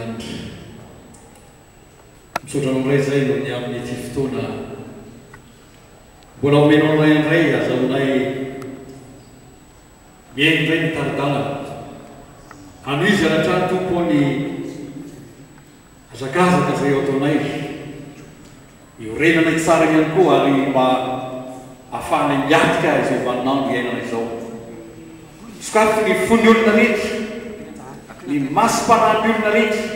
Andriamanitra. Misaotra amin'ray zay no ny amin'ny ty fotoana mbola omenao anay indray azahoanay miaino indray ny taridalana ano izy aratrany tompo ny azakazaka zay eo ataonay iorenanay tsara ihany koa ary mba ahafahanay miatika izay vaninandro iainana izao sokafy ny fony olona rehetra ny masim-panahy olona rehetra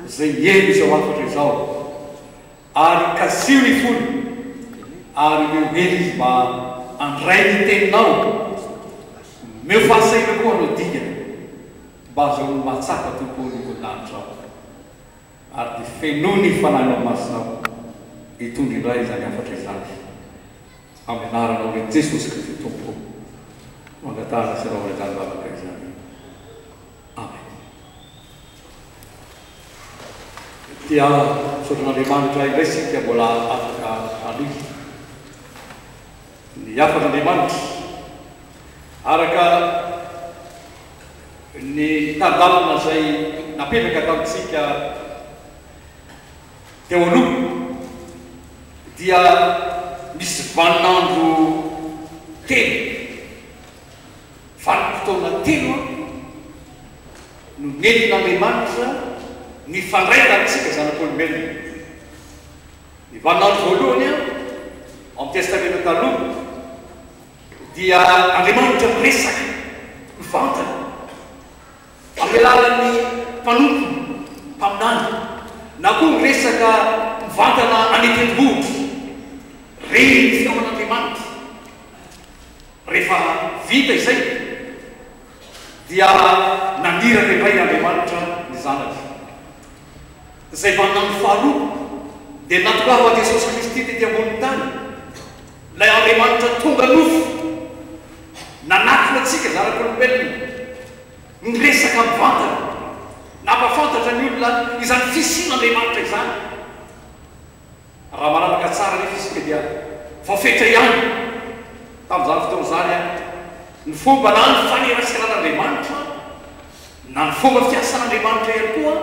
zay mieno izao afatra izao ary kasio ny fony ary miohely izy mba andray ny teninao meo fahasaina koa anao digana mba zao matsaka tompony voninahitry ary ny fenony fanahinao masinao hitondry indray zany afatra izany amin'ny anaranao hoe Jesosy Kristy tompo mangatara sy raha zany lavaka izany. Amen. Dia sotran'Andriamanitra indray sika mbola afaka aloha ny afan'Andriamanitra araka ny tadalana zay napetraka tamintsika teo aloha dia misy vaninandro telo vanim-potoana telo no nentin'Andriamanitra ny fandraitantsika zanak'olombelona. Ny vaninandro voalohany amin'ny testamenta taloha dia Andriamanitra miresaka mivantana amin'ny alalan'ny mpanompo mpaminany na koa miresaka mivantana anetendromohitra reny ny fiaman'Andriamanitra. Rehefa vita izay dia naniraka indray Andriamanitra ny zanaka. Zay vaninandro faharoa dia natoka ho Jesosy Kristy tety ambony tany lay Andriamanitra tonga nofo nanatona atsika zanak'olombelona miresaka mivantana nampafantatra ny olona izany fisian'Andriamanitra izany. Raha manaraka tsara nefa isika dia voafetra ihany tamin'izany fotoana zany ny fomba na ny faneraseran'Andriamanitra na ny fomba fiasan'Andriamanitra ihany koa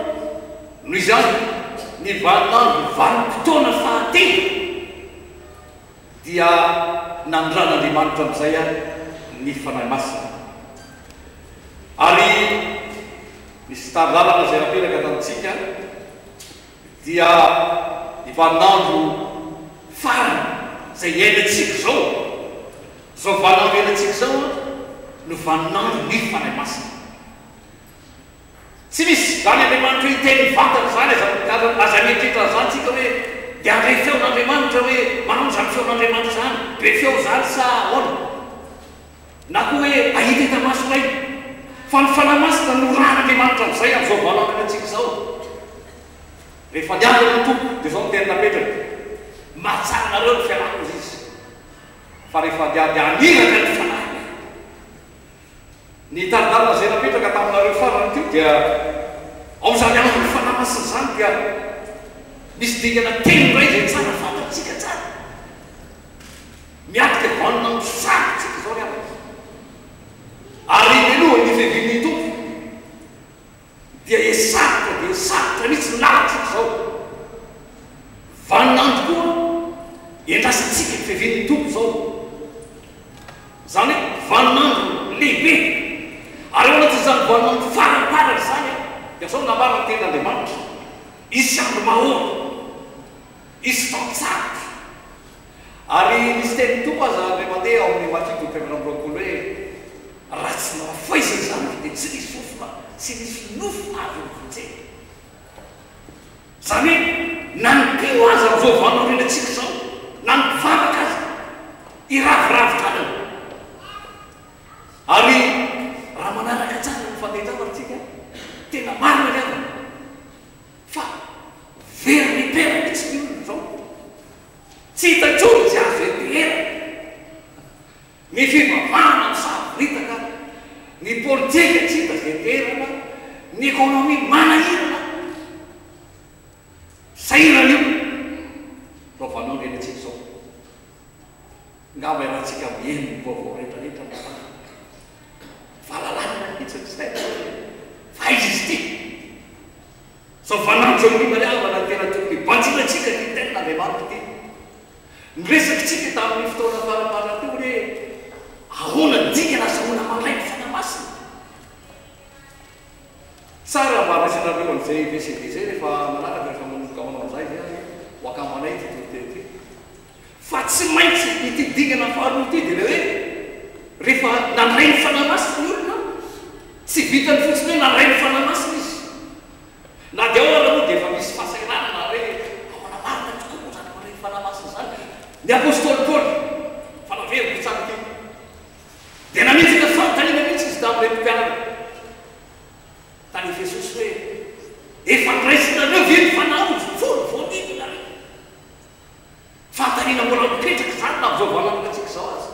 noho izany ny vaninandro vanim-potoana fahatelo dia nandran'Andriamanitra amin'izay ny fanahy masina ary misy taridalana zay napetraka tamintsika dia ny vaninandro farany zay iainantsika zao vaninandro iainantsika zao no vaninandro ny fanahy masina. Tsy misy zany Andriamanitra hiteny vantana zany aza mietritra zany tsika hoe dia andray feon'Andriamanitra hoe manao zany feon'Andriamanitra zany be feo zany sa ahoana na koa hoe ahita hita masonay fa ny fanahy masina no ran'Andriamanitra amin'izay amin'izao vaninandro iainantsika zao. Rehefa niandana ny tompo dia zao miteny napetraka mahatsara nareo ny fiarahana izy fa rehefa dia aniraka ny fanahy ny taridalana zay napetraka taminareo farany teo dia ao zany andro ny fanahy masina zany dia misy dingana telo ray zay tsara fantatsika tsara miatika vaninandro sarotsika zao ny aminy ary aloha ny fiavian'ny tompo dia esarotra mihitsy nalatsika zao vaninandro koa endrasantsika ny fiavian'ny tompo zao zany hoe vaninandro lehibe ary oanaty zany vaninandro faraparany zany dia zao namarana ten'Andriamanitra izy andro mahoro izy taotsarotra ary misy tenin'ny tompo aza le mandeha ao amin'ny Matio 5:20 hoe raha tsy nafaizany zany dia tsy misy fofona tsy misy nofo avy vonjeny zany hoe nanompio azy amin'izao vaninandro iainantsika zao nampivavaka azy iraviravin-tanana ary raha manaraka tsara ny fandehitavanatsika tena marina ny avana fa very niperaka tsy ny olona zao tsy hitantsony tsy azo etehera ny fivavahana ny savoritaka ny politika tsy hita zay terana ny ekonomia manahirana sahirana io zao vaninandro iainantsika zao ngamba iarahantsika mieno ny vaovao rehetrarehetra fahalalana mihitsy ny zay fa izy ty zao vananjao mimany avana tena tokony banjinatsika ty tena andriamanitra ty niresakitsika tamin'ny fotoana faramara teo hoe ahoana dikana zahoana malainy fanamasina tsara marasinareo an'izay vcd zay rehefa manaraka rehefa manomboka manao an'izay wakamanay ty totety fa tsy maintsy ity dikana faharoa ty dia le hoe rehefa nanainy fanamasina ny olona tsy vitany fotsiny hoe nanainy fanamasina izy na dia ao ara moa dia efa misy fahasahiranana hoe ahoana marina tokoa zany nanainy fanamasina zany ny apôstôly paoly fanaveriko tsara ty dia namitsika fanontaniana mihitsy izy tamin'ireny mpianatra tany Jesosy hoe efa niraisinareo ve ny fanahy folo voaniny nareo fanontaniana mbola mipetraka zany na am'izao valanakatsika zao azy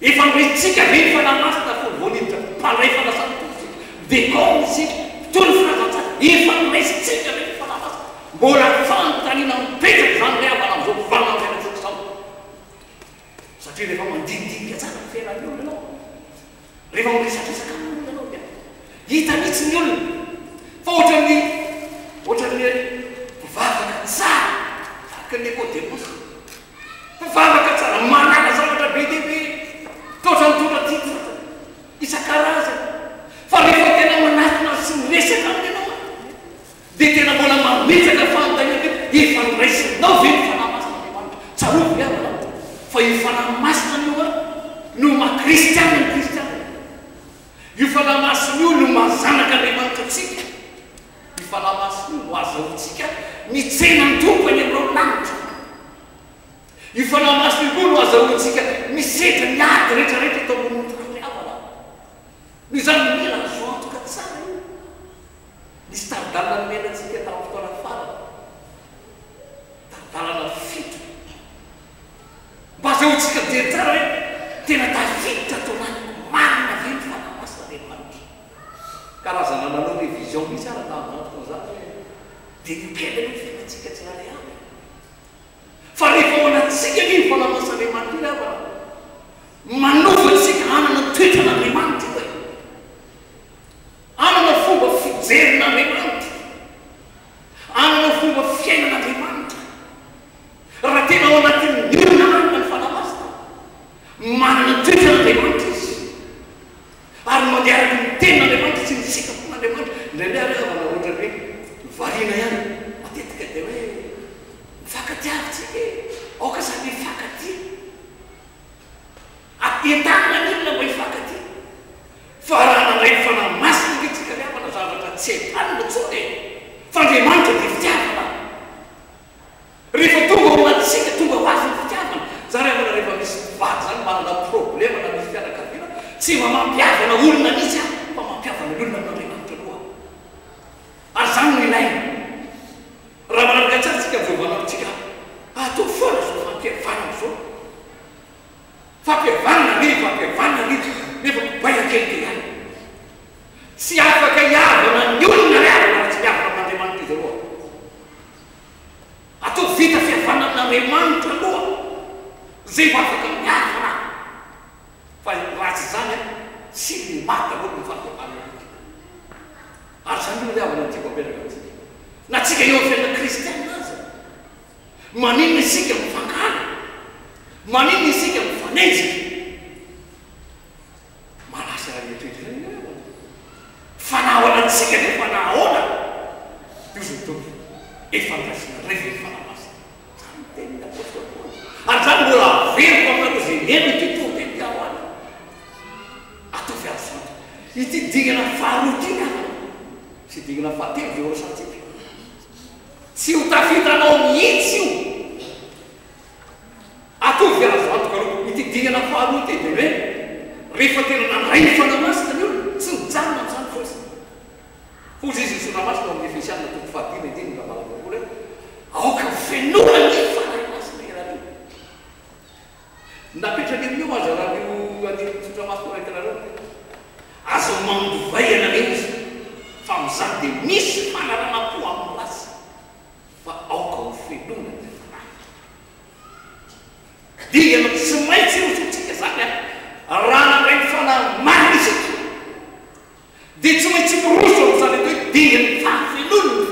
efa niraisitsika ve ny fanahy masina folo voaniny mpandray fanasany tokotsika dekao isika tony firazantsaka efa niraisitsika ve ny fanahy masina mbola fanontaniana mipetraka zany le avana am'izao valanakatsika zao satria rehefa mandinidinika tsara ny fiainan'ny olona ianao rehefa miresatrasaka amin'olona ianao hita mihitsy ny olona fa ohatran'ny mpivavaka tsara tahaka ny Nikodemosy mpivavaka tsara manana zavatra be dehibe totra mitondra titra isan-karazany fa rehefa tena manatona sy miresaka aminy ianao dia tena mbola mametsaka fanontaniana hoe efa niraisinao ve ny fanahy masina Andriamanitra tsarovy avana fa io fanahy masina io no makristiana ny kristiana io fanahy masina io no mazanaka Andriamanitra atsika io fanahy masina io no azahoantsika mitsena ny tompony amin'ireo lanitra io fanahy masina io koa no azahoantsika misedra ny ady rehetrarehetra eto ambony tany avana no izany mila azo antoka tsara io nisy taridalana melantsika tamin'ny fotoana farany taridalana fito mba azahoantsika mijery tsara hoe tena tafiditra taonany marina ve ny fanahy masina Andriamanitra karazana nanao hoe vision misy ara tamin'antoka zany dia nipiaina ny fiainantsika tsy rary avy fa rehefa ao anatsika ny fanahy masina Andriamanitra io avana manovatsika anana toetran'Andriamanitra hoe anana fomba fijerin'Andriamanitra anana fomba fiainan'Andriamanitra raha tena ao anatin'ny olona anana ny fanahy masina manana toetran'Andriamanitra izy ary mandeha araky ny tenin'Andriamanitra sy ny sikapon'Andriamanitra indraindray ary avana ohatra hoe variana ihany matetika dia hoe mifakatiavitsika aoka samy mifankatia entanina ny olona mba hifankatia fa raha nandray ny fanahy masina nitsika le avana zavatra tsy entanina tsony fa Andriamanitra dia fitiavana rehefa tonga ao anatsika tonga ho azy ny fitiavana zany avana rehefa misy vady zany manana problema na misy fianakaviana tsy mba mampiavana olona misy a fa mampiavana olona amin'Andriamanitra aloha ary zany no ilaina raha manaraka tsara tsika mizovanantsika atao foana zao fampiavanana zao fampiavanana nefa baiakelika ihany tsy afaka hiavana ny olona le avana tsy miavana amin'Andriamanitra izy aloha atao vita fihavanana amin'Andriamanitra aloha zay fa afaka miavana fa raha tsy zany sy ny maty aloha ny fampiavanana ary zany io le avana tiako apetraka amintsika na tsika eo amin'ny fiainana kristianina azy maninona isika mifangana maninona isika mifanenjika manasa raha eritrehetra zany fanahy anatsika le fanahy ahoana io zay tompo efa niraisina rehefa ny fanahy masina zany teniny apôstôly Paoly ary zany mbola averiko aminareo zay eny ity torotenty aho any ataovy azy santo ity dingana faharoa ty avana sy dingana fahatelo zay orasantsika tsy ho tafitranao mihitsy io atovy azo antoka aloha ity dingana faharoa ty dia hoe rehefa tena nandray ny fanahy masina ny olona tsy mijanona amin'izany fotsiny fozy izy ny fanahy masina amin'ny Efesianina toko fahadimy andiny nga malakokola aoka fenoana ny fanahy masina ianareo napetrany amin'io aza raha io andiny mitsotra masina rahitanareo azo mandovay ianareo izy fa mizany dia misy fanarana-po amin'ny lasa fa aoka ho fenoana ny fanahy digana tsy maintsy rosotsika zany raha nandray ny fanahy marina isika dia tsy maintsy miroso amin'izany hoe digany fahafenoana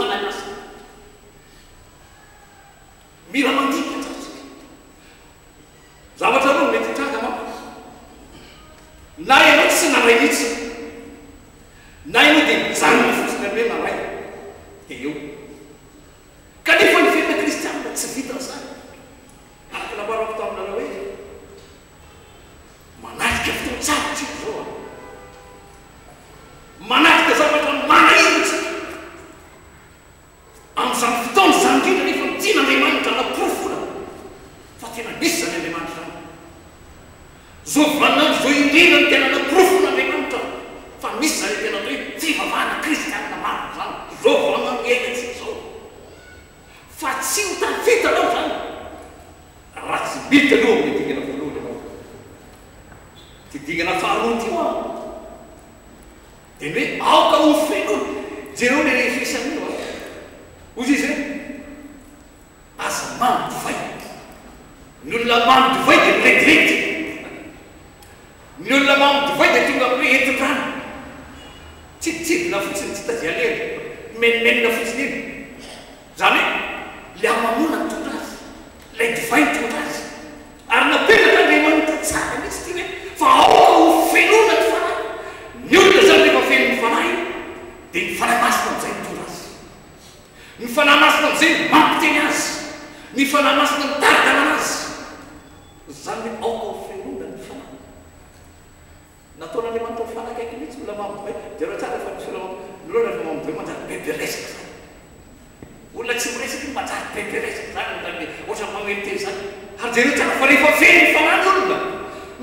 fieritreresany io ozy izy aza mamdivay ny olona mamdivay dia miredirety ny olona mamdivay dia tonga amin'ny enti-drano tsitsidina fotsiny tsy tazialena menimenina fotsiny iny zany hoe le amamona mitondra azy lay divay mitondra azy ary napetraka andriamanitra tsara mihitsy ty hoe fa aoka ho felona ny fanahy ny olona zany rehefa feno ny fanahy dia ny fanahy masina am'izay mitondra azy ny fanahy masina am'izay mampiteny azy ny fanahy masina mitaridana azy zany hoe aoka ho felona ny fanahy nataon'andriamanitra ny fanahy kaiky mihitsy olona mamdivay dia reo tsara fa misy olona loana rehefa mamdivay manjary bebe resaka zany olona tsy miresaka iny manjary bebe resaka zany zany ohatra magnenoteny zany ary jereo tsara fa rehefa feno ny fanahy olona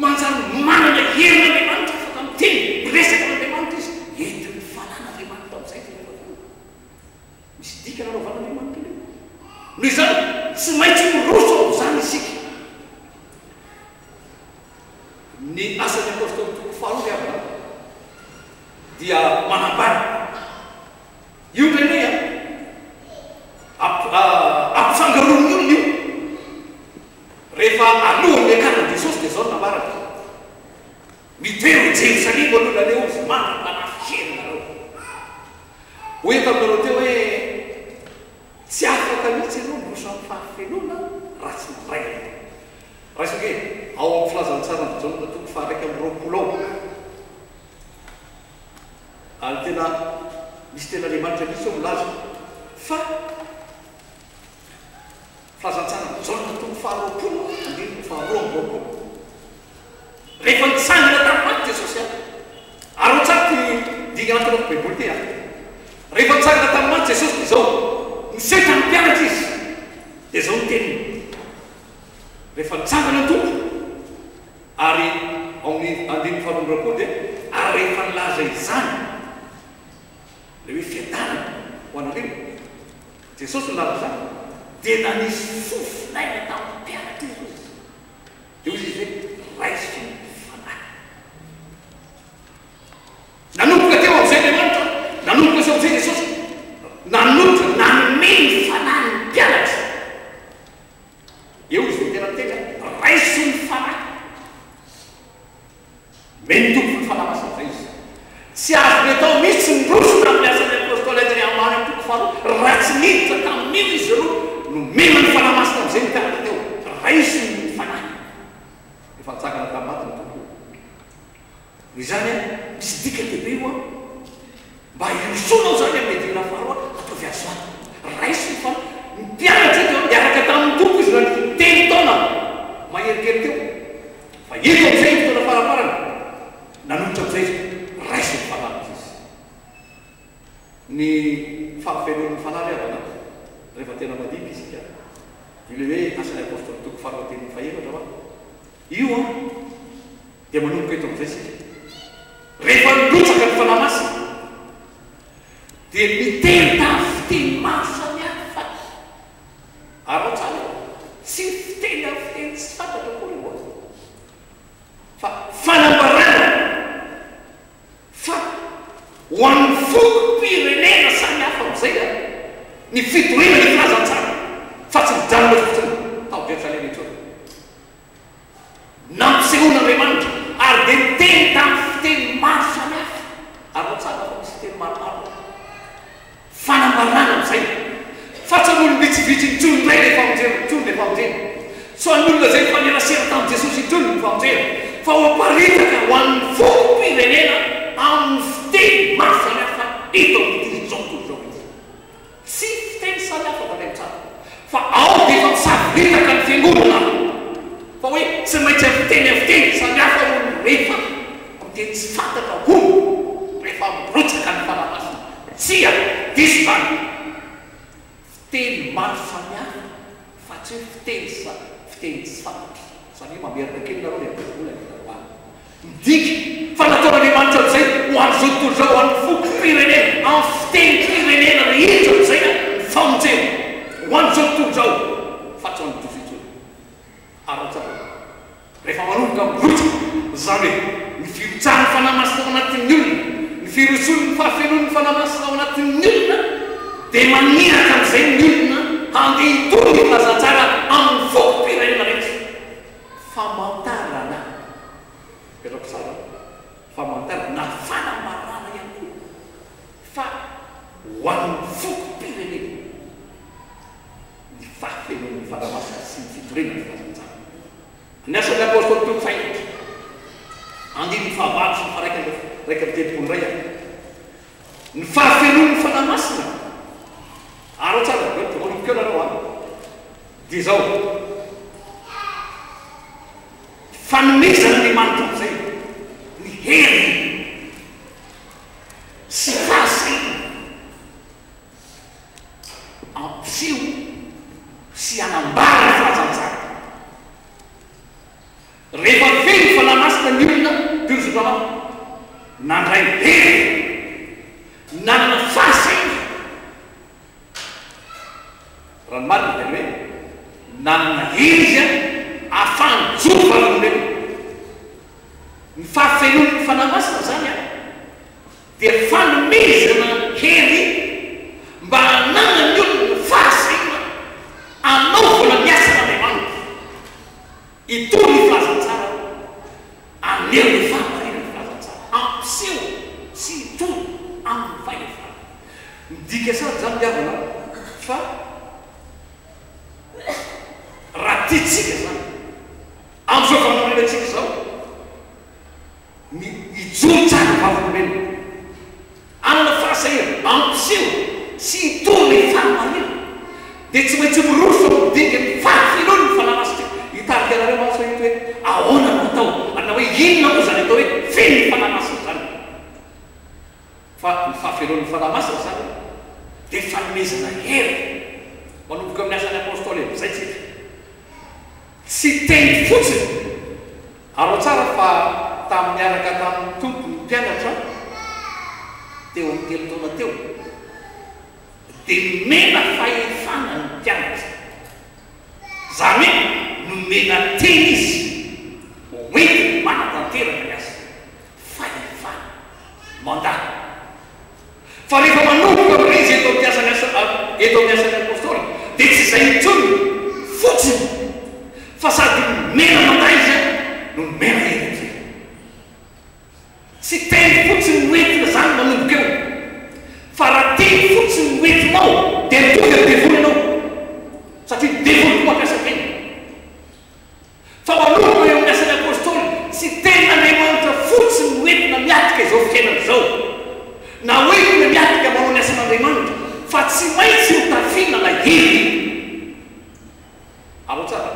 manjary manana herin'andriamanitra afaka miteny miresaka n'andriamanitra izy entin'ny fanan'andriamanitra am'izay misy dika nanaovan'andriamanitra io noho izany tsy maintsy miroso am'izany isika ny asan'ny apôstôly toko faharoa ny avana dia manambara io ndray ampifangaron'ny olona io rehefa alohan'ny akarana jesosy dia zao ny nambarana mitoero jerosalema aloha le ozy manam-panafyherina reo hoe taminareo teo hoe tsy afaka mihitsy ianao miroso amin'ny fahafelona raha tsy nandray raha isoke ao amin'ny filazantsara ny jaona toko faharaiky amin'ny roapolo ao ary tena misy tena andriamanitra misy ao milaza fa filazantsara ny jaona toko faharoapolo andininy faharoa amin'ny roapolo rehefa nitsangana tamin'aty jesosy ary otsaky diga anatinao baiboly ty rehefa nitsangana tamin'aty jesosy dia zao niseta ny mpianatra izy dia zao nyteniny rehefa nitsangana ny tompo ary amin'ny andininy faharoa amin'ny roapolo dia ary rehefa nilaza izany le hoe fiadanana ho anareo jesosy nilaza zany dia nanisy fofonaina tamin'ny mpianatra izy dia ozy izy hoe raisy fanahy nanomboka teo am'izay andriamanitra nanomboka teo am'izay jesosy nanomboka nanome ny fanahy ny mpianatra eo izy hoe tena mitena raiso ny fanahy mentompo ny fanahy masina zay izy tsy azo ny atao misy nirosona amin'ny asan'ny apôstôly andry amany toko faharoa raha tsy miditra tamin'io izy aloha no mena ny fanahy masina am'izay ny mpianatra teo raiso ny fanahy efa nitsangana tamin'maty ny tompo izany misy dika lehibe io mba iosonao zany amin'ny dina faharoa ataovy azo ato raiso ny fanahy mpianatra teo miaraka tamin'ny tompo izy raha teny taona maherikely teo fa ito am'izay fotoana faraparana nanombotra am'izay izy raiso ny fanahy izy ny fahafelon'ny fanahy avana rehefa tena madiky isika io le hoe asan'ny apôstôly toko faharoa teny fahelatra va io dia manomboka eto am'izay sika rehefa nilotsaka ny fanahy masina dia miteny tafiteny maro samihafa ary tsara tsy fiteny amin'ny fiteny tsy fantatra koa io fa fanambarana fa ho an'ny fokom-pirenena samihafa am'izay ny fitorina ny filazantsara fa tsy mijanona fotsiny tao jerosalema itsony nampisehoan'andriamanitra ary dia miteny tamin'ny fiteny maro samihafa ary tsara fa misy fiteny maromaro fanambarana am'izay fa tsy an'olo vitsivitsy nitsony ndray rehefa mijery nitsony rehefa mijery so an'olona zay fa nilasera tamin'i jesosy nitsony ny famonjera fa ho aparitaka ho an'ny fokom-pirenena amin'ny fiteny maro samihafa ito amin'ity zao tontolo zao izy tsy fiteny samihafa tany tsara fa ao dia efa misafiritaka ny fiangonana fa hoe tsy maintsy amin'ny fiteny samihafa olo rehefa miteny tsy fantatra hono rehefa mirotsaka ny fanahy masina tsia diso zany fiteny maro samihafa fa tsy hoe fiteny tsy fantatra satria mamerina kely nareo le baiboly aoany midiky fa nataon'andriamanitra am'izay ho an'izao tontolo zao ho an'ny fokom-pirenena amin'ny fiteny pirenena rehetra am'izay famonjena ho an'izao tontolo zao fa tsy ho an'ny dositsony ary tsara rehefa manomboka mirotsaka zany hoe ny firotsahan'ny fanahy masina ao anatin'ny olona ny firoson'ny fahafelon'ny fanahy masina ao anatin'ny olona dia maniraka amin'izay milona handeha hitony filazantsara amin'ny fokom-pirenena rehetra. Famantarana petrako tsara famantarana na fanamarana ihany koa fa ho an'ny fokom-pirenena ny fahafenon'ny fanamasina sy ny fitorenany filazantsara. Ny asan'ny apôstôly toko fahinatra andiny fahavalo sy ny faraika amin'ny telopolo ray ny fahafenon'ny fanamasina aro tsara manomboka eo nareo a dia zao fanomezana ny manitra amin'izay ny hery sy fahasaina ampiseho sy anambara ny filazantsara. Rehefa feno fanamasina ny olona tozonao nandray hery nanana fahasaina raha ny marina tena hoe nanana hery izy a ahafahany jova olombelona. Ny fahafenon'ny fanamasina zany a dia fanomezana hery mba hanana ny olona fahasaina anaovana ny asan'Andriamanitra itony ny filazantsara aneo ny fahamarina ny filazantsara ampiseho sy itony amin'ny vaifana. Midika sady zany diavana fa raha tiatsika zany amin'izao fanamarinatsika zao ijoro tsara vavolombelona anana fahasaina ampiseho sy itony ny fahamarina dia tsy maintsy miroso midika ny fahafenon'ny fanamasina. Hitarika anareo mantsy hoe hoe ahoana no atao ana hoe inona moa zany atao hoe feno ny fanamasina zany. Fa ny fahafenon'ny fanamasina zany dia fanomezana hery manomboka amin'ny asan'ny apôstôly zay tsika tsy teny fotsiny. Aro tsara fa tamin'ny araka tamin'ny tompony mpianatra teo amin'ny telo taona teo dia mena fahefana ny mpianatra zany hoe nomena teny izy hoentiny manatanteraka ny asa fahefana mandana. Fa rehefa manomboka amin'ilay izy eto amin'ny asan'ny apôstôly dia tsy izay intsony fotsiny fa sady mena manday izy no mena hery am'izay. Tsy teny fotsiny hoentina zany manomboka eo fa raha teny fotsiny hoentinao dia mitovy amin'ny devolinao satria devoly koa ampiasa-teny. Fa manomboka eo amin'ny asan'ny apôstôly tsy teny Andriamanitra fotsiny hoentina miatika izao fiainana izao na hoentina miatika manao ny asan'Andriamanitra fa tsy maintsy mitafina na hery. Aro tsara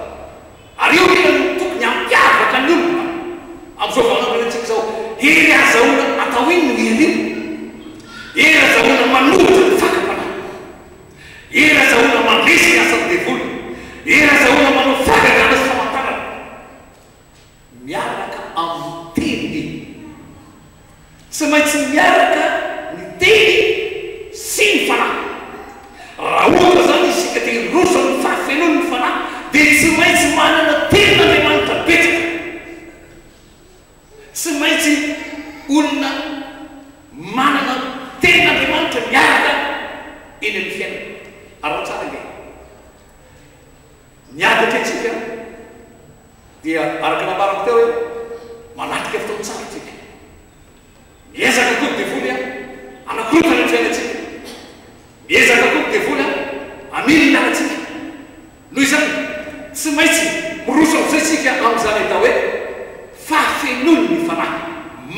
ary io tena tokony ampiavaka ny olona amin'izao fanamarinatsika zao hery azahoana atao iny no hery io. Hery azahoana manohitra ny fakapanahy, hery azahoana mandresy ny asan'ny devoly, hery azahoana manao fagagana sy famantarana miaraka amin'ny teny. Tsy maintsy miaraka ny teny sy ny fanahy. Raha ohatra zany isika te hiroso ny fahafenon'ny fanahy dia tsy maintsy manana ten'Andriamanitra betsaka. Tsy maintsy olona manana ten'Andriamanitra miaraka eny amin'ny fiainana. Arao tsara nge niadatra antsika dia araka nambarako teo hoe manatrika fotoana tsara tsika miezaka koa devoly a anakorotana ny fiainatsika, miezaka koa devoly a amily ny aratsika. Noho izany tsy maintsy miroso amin'izay tsika amin'izany atao hoe fahafenon'ny fanahy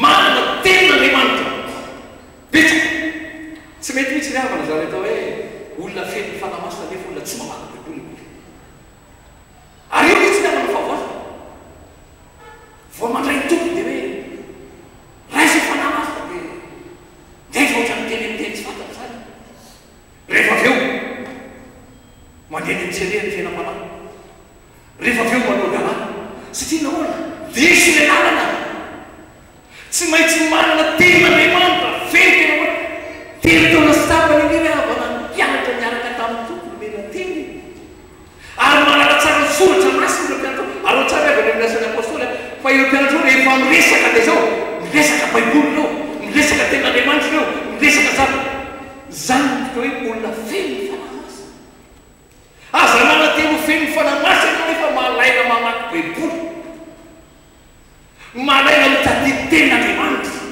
manana ten'Andriamanitra betsaka. Tsy mety mihitsy ny havana zany atao hoe olona fenon'ny fanamasina nefa olona tsy mamaky baiboly. Ary io mihitsy ny havana fahavazana vao mandray ny tompony dia hoe raisa fanamasina dia nefa ohatrany teny amin'ny teny tsy fantatra zany. Rehefa avy eo mandeha ny mitserehany fiainam-panahy, rehefa avy eo manao galà satria nahoana diso ny lalana. Tsy maintsy manana ten'Andriamanitra feno tena telo taona sy tapany iny havana ny mpianatra miaraka tamin'ny tompony mena teny ary manana tsara ny soratra masina ireo mpianatra. Arao tsara avy amin'ny asan'ny apôstôly fa ireo mpianatra io rehefa miresaka dia zao miresaka baiboly ireo, miresaka ten'Andriamanitra ireo, miresaka zany zany hoe olona feno fanamasina. Aza manatelo feno fanamasina nefa malaina mamaky baiboly, malaina mitady ten'Andriamanitra.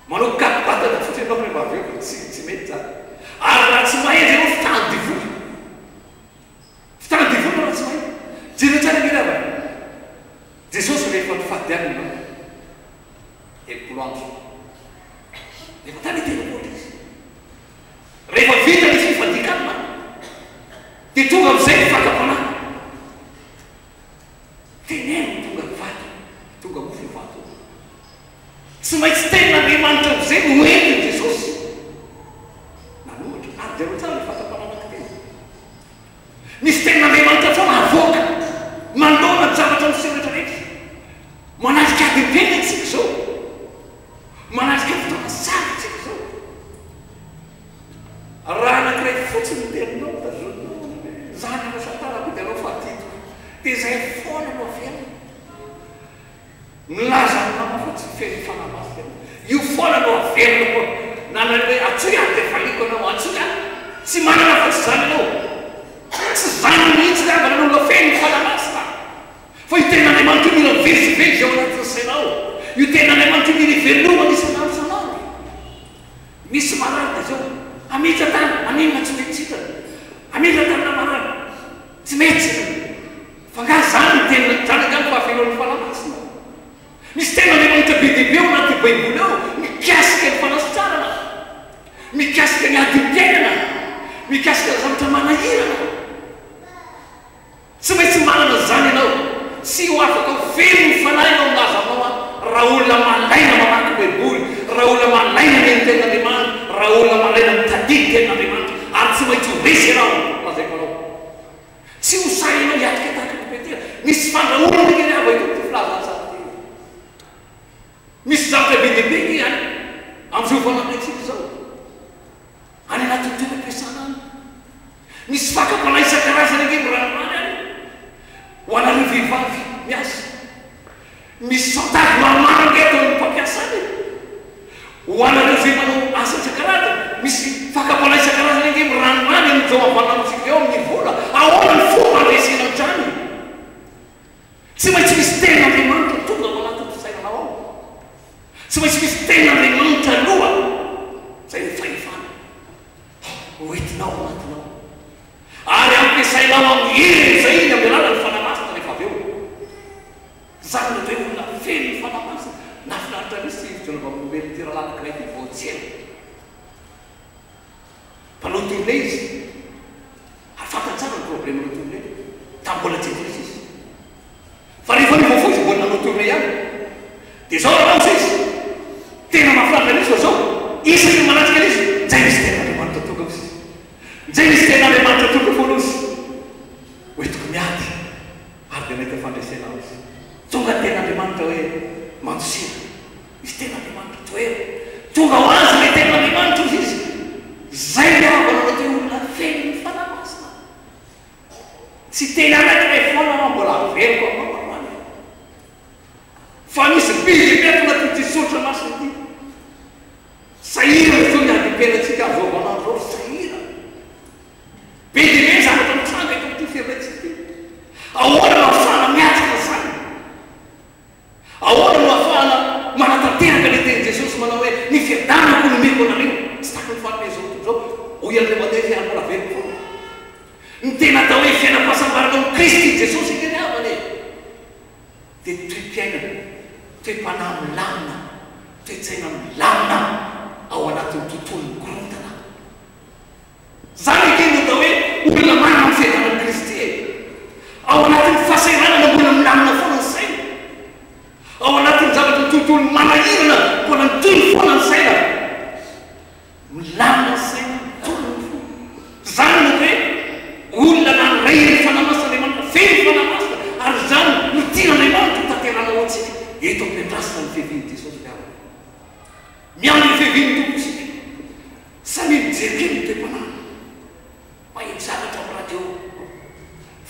Manao kapobatana fotsiny anao rehefa avy eo tsy mety zany. Ary raha tsy mahery ianao fitany divoly, fitany divoly raha tsy mahery. Jiro tsara ny ravana. Jesosy rehefa nifadianina telopolo andro, rehefa tany telopolo izy, rehefa vita ny fifadikanina dia tonga amin'izay fifakapanana. Teneno tonga mivato, tonga mofo mivato. Tsy maintsy ten'Andriamanitra amin'izay no entiny Jesosy. Nanohatra ary jareo tsara ny fakapanana tena. Nisy ten'Andriamanitra foana avoaka mandona ny zavatra amin'ny rehetrarehetra. Manarika adin-tena tsika zao, manarika fotoana tsara tsika zao. Raha anankiray fotsiny teninao tazonao zany ana satara ko dia anao fahatito, dia izay foana no avelona. Milaza ny nama fotsiny feno fanamasina. Io foana no avelona koa. Nanany hoe atsoy ahy dia faliko anao, atsoy ahy. Tsy manana fa tsy zany anao. Tsy zany mihitsy ny avana anao feno fanamasina. Fa io ten'Andriamanitra io mila mivezivezy ao anatin'ny sainao. Io ten'Andriamanitra io mila ivelomana isan'andro isan'andro. Misy mararaka zao, amidy tany, aninona tsy mety sitana. Amidy tany na mararaka, tsy mety sitana. Fa nga zany tena zany angano fahavelon'ny fanamasina. Misy ten'Andriamanitra be dia be ao anaty baiboly ao, mikasika ny fanasotsarana, mikasika ny adin-tenana, mikasika ny zavatra manahirana. Tsy maintsy manana zany ianao. Tsy ho afaka feno ny fanahinao milazanao raha olona malaina mamaky baiboly, raha olona malaina ny ten'Andriamanitra, raha olona malaina mitadidy ten'Andriamanitra. Ary tsy maintsy ho resy ianao lazaiko anao. Tsy ho sahinao hiatrika tahaka ny petera. Misy fandrahoana ny kely ava ito ty filazana sara tena. Misy zavatra be dia be ny any amin'izao fanametsika zao. Any anatin'ny tena ampiasana any. Misy fakapanahy isan-karazany angeny ranomany any ho anareo vehivavy miasa. Misy santavy maromaro angeto ny mpampiasa any. Ho anareo zay manao asa isan-karazany. Misy fakapanahy isan-karazany angeny ranomany amin'izao ambanantsika eo amin'ny vola. Ahoana ny fomba andresena amin'izany? Tsy maintsy misy ten'Andriamanitra tonga ao anatin'ny fisainanao ao. Tsy maintsy misy ten'Andriamanitra aloha zay ny fahefana hoentinao anatinao. Ary ampiasainao amin'ny heriny zay iny amin'ny alalan'ny fanamasina rehefa avy eo. Zany no hoe olona feno ny fanamasina. Nafinaritra misy hevitra navaolombelona ty raha anankiray ty voatsena. Mpanao tourné izy. Ary fantany tsara ny problème nao tourné. Tambola tsy eto izy. Fa rehefa ny vaovao izy mbola nanao tourné ihany. Dia zao raha am'izay izy. Tena mahafinaritra an'izy fa zao. Isaky manatrika an'izy. Zay misy ten'Andriamanitra tonga izy. Zay misy ten'Andriamanitra tonga foana izy. Hoentiko miady. Ary dia mety fandresena izy. Tonga ten'Andriamanitra hoe mandosina. Misy ten'Andriamanitra toera. Tonga ho azy ilay ten'Andriamanitra izy. Zay no avana ty olona feno ny fanamasina. Tsy tena anankiray foana mbola averiko aminao any. Fa misy biby metona ty sotra masina ty. Sahira zao ny adimpenatsika azo avanao zao sahira. Be dia be zavatra mitsanga eto ty firenetsika ty. Ahoana no ahafahana miatrika zany? Ahoana no ahafahana manatanteraka ny teny Jesosy manao hoe ny fiadanako no meko anareo. Tsy tako ny fanome zao zao. Hoy an'ilay mandeha fiara mbola veriko foana. Ny tena atao hoe fiainam-pahasambarana amin'ny Kristy Jesosy ingeny avany. Dia toe-piainana, toe-panahy milamina, toe-tsaina milamina ao anatin'ny tontolon'ny korontana. Zany kely atao hoe olona manana ny fiadanan'i Kristy e. Ao anatin'ny fahasahiranana mbola milamina foana ny saina. Ao anatin'ny zavatra ny tontolony manahirana mbola mitolo foana ny saina. Milamina ny saina, mitolo ny fo. Zany no hoe olona nanray ny fanamasina feno fanamasina. Ary zany no tian'Andriamanitra tanterana ao antsika. Eto ampiandrasina ny fiaviany Jesosy miavana. Miandry ny fiaviany tomponsika. Samy mijerikely ny toe-panahy. Maheno zavatra amin'ny radio.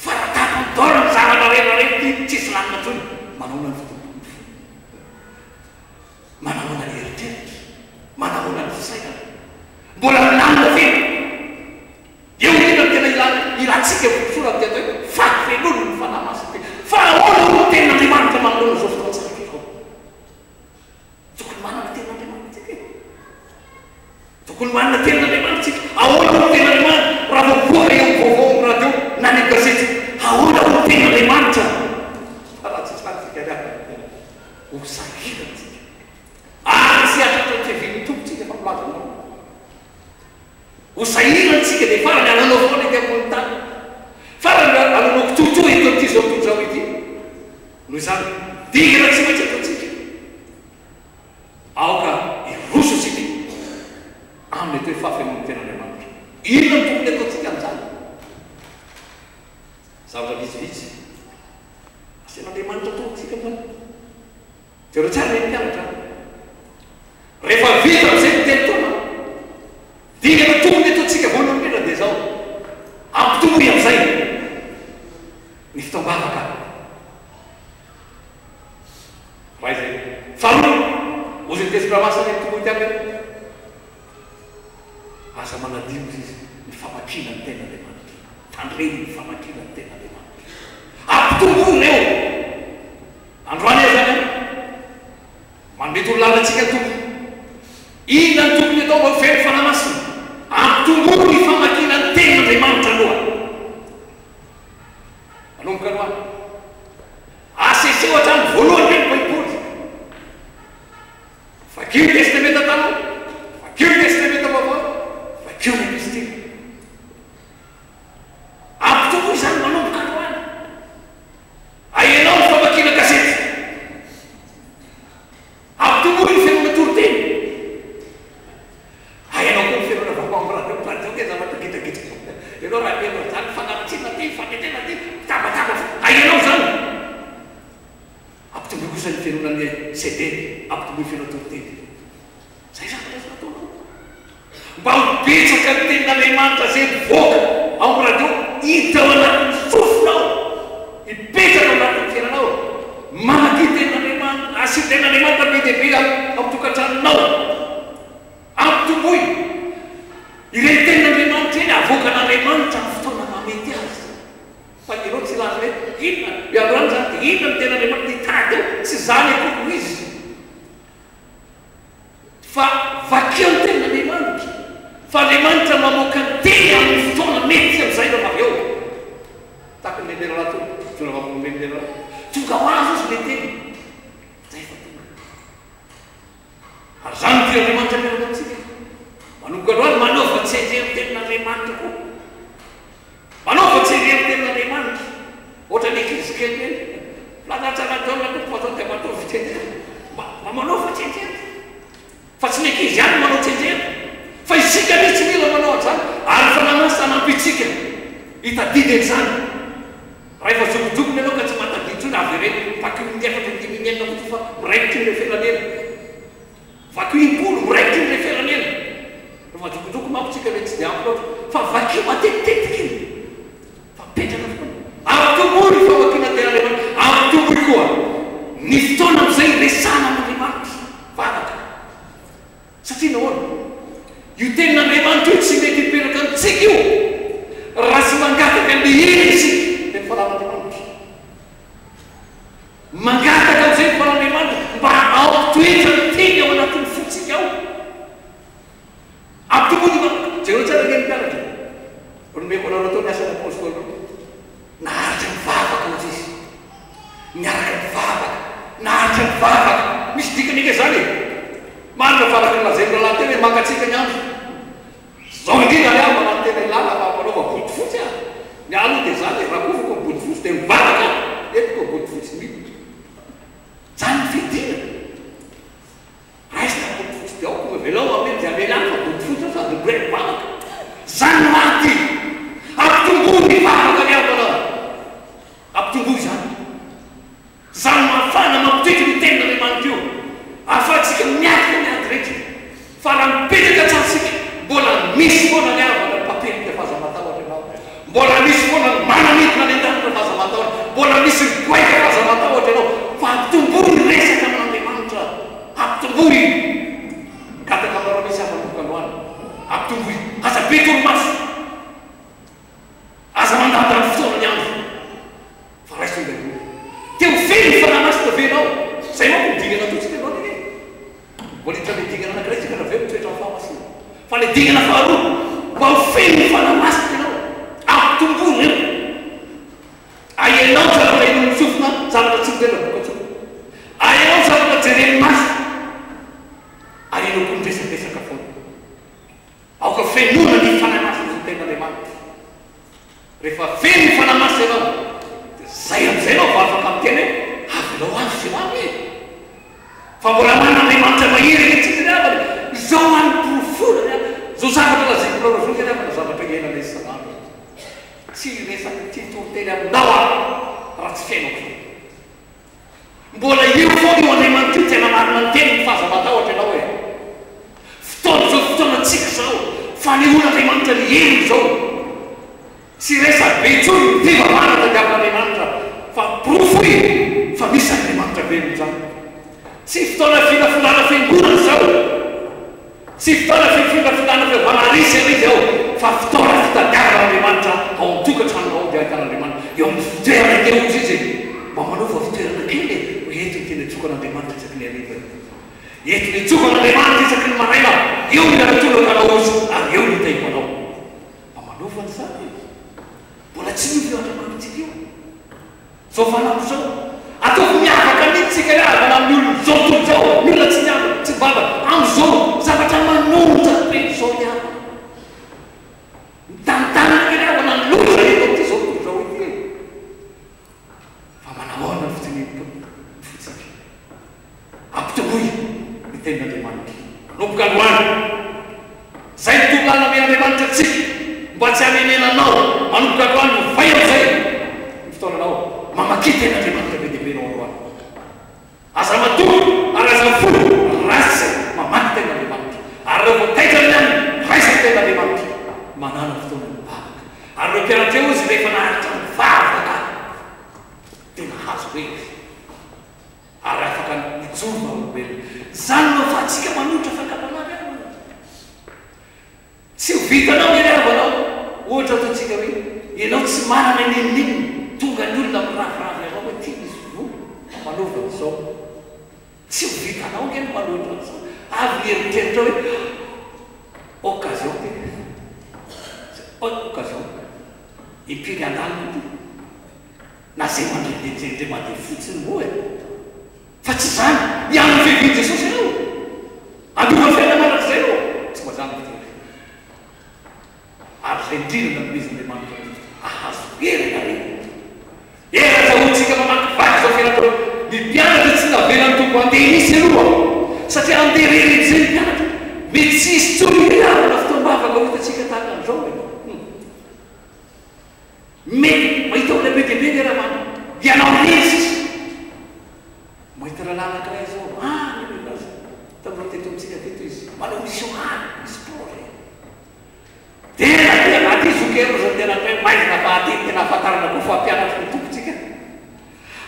Faratako ny dôla ny zavatra rehetrarehetra ty tsisy lanina tsony. Manahoana ny fitompony fo. Manahoana ny eritreritra. Manahoana ny fisainana. Mbola milamina manana tenan'Andriamanitra tsika. Ahoana ho tenan'Andriamanitra raha voavoaka eo vaovao radio na ny gazety. Ahoana ho tenan'Andriamanitra fa raha tsy satsika niaka ho sahiratsika. Sy atratra ny fiavian'ny tompontsika fa milaza anao. Ho sahiratsika dia farany alanao foana ety ambony tany. Farany alanao kitoto eto amin'ity zao tontolo zao ity. Noho izany dingana tsy maintsy ataontsika. Aoka iroso tsika amin'ny atao fahafian'ny tenan'Andriamanitra. Inona ny tokony ataontsika amin'izany? Zavatra vitsivitsy asian'Andriamanitra ataontsika amin'izany. Jereo tsara ny mpianatra. Rehefa vita amin'izay ny teny taona, dingana tokony ataontsika voalohany indrindra dia zao: ampitomoy amin'izay ny fitaombavaka. Raha izay faharoa ozy ny tesy-dramasana ny tomoy tiabe asa manadio izy ny famakina ny tenan'Andriamanitra. Tandreny ny famakina ny tenan'Andriamanitra. Ampitomoy reo androany eo zany manmety ho lalantsika tompony. Inona ny tokony atao mba feno fanamasina? Ampitomoy ny famakina ny tenan'Andriamanitra aloha. Manomboka aloha aseseo hatrany voalohany reny baiboly. Vakio ny testamenta taloha, vakio ny testamenta vaovao, vakio ny Kristy. Ampitomoy izany manomboka aloha. Ahenao ny famakina gazety. Ampitomoy ny fianona toroteny. Ahenao koa ny fianona vaovao radio ke zavatra gitagitaka. Ianao raha mianao zany fanapitsiana ty, fanetena ty, tabataba. Ahenao zany. Ampitomoy kosa ny fianonan'ny CD, ampitomoy fianona toroteny. Zay zavatra azo ataonao. Mba mipetsaka ny tenan'Andriamanitra zay mivoaka ao amin'ny radio, hita ao anatin'ny sofonao, hipetsaka ao anatin'ny fiainanao. Manadio tenan'Andriamanitra, asio tenan'Andriamanitra be dia be amin'ny tokantranonao. Ampitomoy ireny tenan'Andriamanitra eny avoaka an'Andriamanitra amin'ny fotoana mamety azy. Fa ianao tsy laza hoe inona mialohan'ny zany dia inona ny tenan'Andriamanitra hitady ao, tsy zany akory izy. Fa vakio ny tenan'Andriamanitra. Fa Andriamanitra mamoaka ny teny amin'ny fotoana mety amin'izay raha avy eo. Tahaka ny lehilahy to, tonga vamono lehilahy. Tonga ho azy izy le teny. Zay fa tonga. Ary zany ty Andriamanitra miaraka amintsika. Manomboka aloha manaova tsenjery tenan'Andriamanitra koa. Manaova tsenjery tenan'Andriamanitra. Ohatra ny ankizy kely eny. Lanatsarataona tompo atao dia manaova tsenjery. Manaova tsenjery. Fa tsy ny ankizy ihany manao tsenjery. Fa isika ny tsy mila manao an'izany. Ary fa namasa nampitsika hitadidy an'izany. Raha efa zokodokony ianao ka tsy matadidy intsony avy ireny vakio ny efatra ny dimy enina koa fa miraikitry ny referanela. Vakio impolo miraikitry ny referanela. Rehefa zokodoko mampitsika le tsy dia ampy loatra. Fa vakio matetitetika iny. Fa mipetraka foana. Ampitomoy ny famakiana tenan'Andriamanitra. Ampitomoy koa ny fotoana amin'izay resana an'Andriamanitra. Vavaka. Satria nahoana? Io tenan'Andriamanitra io tsy mety hipetraka amintsika io raha tsy mangataka ny iny isika dia ny fahalan'Andriamanitra. Mangataka amin'izay ny fahalan'Andriamanitra mba ampitoetra ny teny ao anatin'ny fotsika ao. Ampitomoy ny jereo tsara ny mpianatra. Olomeko anareo atao miasa ny apôstôly. Naharitra ny vavaka ozy izy. Miaraka ny vavaka. Naharitra ny vavaka. Misy dikanika zany e. Marina faraka ny lazay rahalahy tena hoe mangatsika ny andro. Zao indrindra ny aho manano tena ilana fa manaova bodofotsy aho. Ny aloha dia zany raha kofako ny bodofotsy dia mivavaka aho. Etiko bodofotsy mity. Zany ny fidina. Raisina bodofotsy dia aoko velao ameny dia amelana fa bodofotsy aho sady hoe mivavaka. Zany maty. Ampitomboy ny vavaka ny aho manao. Ampitomboy zany. Zany mafana mampitoetra ny tenan'Andriamanitra io. Ahafahantsika miatika ny ady rehetra. Fa raha mipetraka tsansika mbola misy foana ny avana ny papelika fahazamatahotra ianao. Mbola misy foana ny manamidina ny an-danitra fahazamatahotra. Mbola misy goaika fahazamatahotra ianao. Fa ampitomboy ny resaka amin'Andriamanitra. Ampitomboy. Gataka maro misy afanoka androany. Ampitomboy. Aza be torimaso. Aza mandadra ny fotoana ny andro. Fa raisonga io. Teo feny fanamasina venao. Zay manko midingana totsika ianao ny mbola hitra le dingana anankiray tsika raha veo mitoetra amin'ny fahamasina. Fa le dingana faharoa mba ho feno fanamasika ianao ampitombony eo aenao zavatra ino misofina zavatra tsy mitena bokatsy aenao zavatra jereny masy aenao koa niresapesaka foana aoka fenona ny fanamasina sy tenaandriamanitra rehefa feno ny fanamasina ianao dia zay am'izay anao va afaka mitena hoe avelao azo sy mamy fa mbola manandriamanitra mahery etsitryavany izao any profonany zao zavatra lazikolarozao tena avana zavatra ienana isanandro tsy resaky ty toroteny aminao a raha tsy fiainao mbola io foana io andriamanitra io tena marina ny teny ny fahazavatahotra ianao hoe fotoana zao fotoanatsika zao fanehoan'andriamanitra ny heno zao tsy resaky be tsony mivavana tadiavin'andriamanitra fa profoy fa misy andriamanitra velony zany tsy fotoana filafilana fiangonana zao tsy fotoana filafilana fivanarisy izy ao fa fotoana fitadiavan'andriamanitra ao am'tokatranoao dia ahitan'andriamanitra eo amin'ny fitoerana kely ozy izy mba manova fitoerana kely ento ny tena tsokan'andriamanitra isaky ny ariva ento ny tsokan'andriamanitra isaky ny maraina eo ny aratolaka anao ozy ary eo ny taiko anao mba manova ny zany mbola tsy mivy eo andriamanitsika io zao fanampo zao ataoko miavaka nitsika avana amin'ny olona zao tontolo zao ny olona tsy miavaka tsy bava am'izao zavatra manolotra be zao miavaka mitantanana kely avana ny lotra eto ty zao tontolo zao ity fa manahoana ny fitinipo fotsika ampitoboy ny tenin'andriamanitra nomboka loany zay tolana ame andriamanitra tsika mba tsy amenenanao manomboka loany vai am'izay ny fotoananao mamaky tenin'andriamanitra be debenao aloany aza matory ary aza folo rasy mamaky tenin'andriamanitra ary reo vo taitra miany raisaky tenin'andriamanitra manana fotoana mivavaka ary reo mpianatra eo izy rehefa naharitra mivavaka tena hazo be izy ary afaka mijoro maolombelona zany no fa tsika manotra fakapanavy ao tsy ho vitanao eny avanao ohatra ataotsika hoe ianao tsy manana nininy tonga ny olona miraviravy anao hoe ty misy volo manovana zao tsy ho vitanao ngeny manotra zao avy mieritseritra hoe occasion occasion impiry andalina ty na zay mandrindre mandeha fotsiny moa e fa tsy zany ian'ny fehiviny jesosy eo andova fiaina manaky zay eo tsy mba zany tery ary zay indrinana amin'izyandriamanitra ahazo erina reny era zahotsika mamaky vaky zao fianatra ny mpianatra tsy navelany tompo andeha nisy aloha satria andeha rery zay mpianatra mety tsisy tsony iravana fotoambavaka hitatsika tahaka an'izao e mety mahita olona be debe ny raha ianao resy izy mahita rahalanakiray zao nlaza tamiro teto amitsika teto izy manao misy ohany misy projet tena tena aty zokero zao tena hoe maizina fa aty tena afatarana ko fa mpianatra ny tompotsika